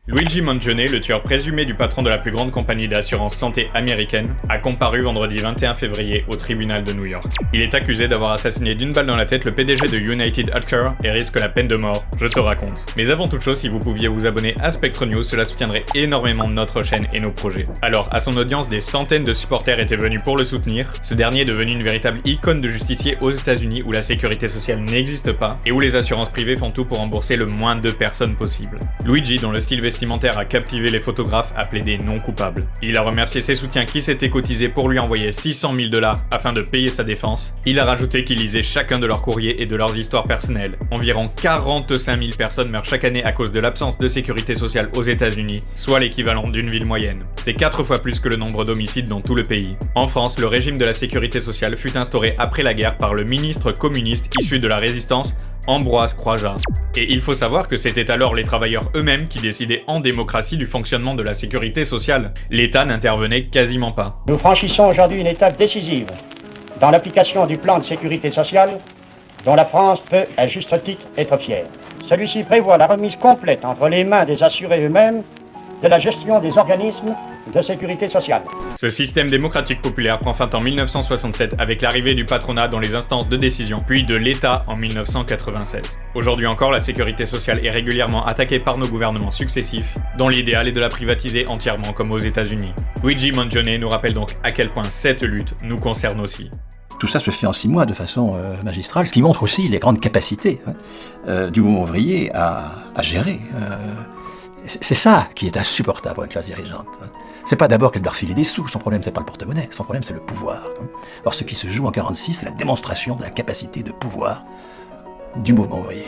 Luigi Mangione, le tueur présumé du patron de la plus grande compagnie d'assurance santé américaine, a comparu vendredi 21 février au tribunal de New York. Il est accusé d'avoir assassiné d'une balle dans la tête le PDG de United Healthcare et risque la peine de mort, je te raconte. Mais avant toute chose, si vous pouviez vous abonner à Spectre News, cela soutiendrait énormément notre chaîne et nos projets. Alors, à son audience, des centaines de supporters étaient venus pour le soutenir. Ce dernier est devenu une véritable icône de justicier aux États-Unis où la sécurité sociale n'existe pas et où les assurances privées font tout pour rembourser le moins de personnes possible. Luigi, dont le style vestimentaire a captivé les photographes, a plaidé non coupable. Il a remercié ses soutiens qui s'étaient cotisés pour lui envoyer 600 000 $ afin de payer sa défense. Il a rajouté qu'il lisait chacun de leurs courriers et de leurs histoires personnelles. Environ 45 000 personnes meurent chaque année à cause de l'absence de sécurité sociale aux États-Unis, soit l'équivalent d'une ville moyenne. C'est 4 fois plus que le nombre d'homicides dans tout le pays. En France, le régime de la sécurité sociale fut instauré après la guerre par le ministre communiste issu de la résistance, Ambroise Croizat. Et il faut savoir que c'était alors les travailleurs eux-mêmes qui décidaient en démocratie du fonctionnement de la sécurité sociale. L'État n'intervenait quasiment pas. Nous franchissons aujourd'hui une étape décisive dans l'application du plan de sécurité sociale dont la France peut, à juste titre, être fière. Celui-ci prévoit la remise complète entre les mains des assurés eux-mêmes de la gestion des organismes de sécurité sociale. Ce système démocratique populaire prend fin en 1967 avec l'arrivée du patronat dans les instances de décision, puis de l'État en 1996. Aujourd'hui encore, la sécurité sociale est régulièrement attaquée par nos gouvernements successifs, dont l'idéal est de la privatiser entièrement comme aux États-Unis. Luigi Mangione nous rappelle donc à quel point cette lutte nous concerne aussi. Tout ça se fait en 6 mois de façon magistrale, ce qui montre aussi les grandes capacités du mouvement ouvrier à gérer. C'est ça qui est insupportable pour une classe dirigeante. C'est pas d'abord qu'elle doit refiler des sous, son problème c'est pas le porte-monnaie, son problème c'est le pouvoir. Or ce qui se joue en 1946, c'est la démonstration de la capacité de pouvoir du mouvement ouvrier.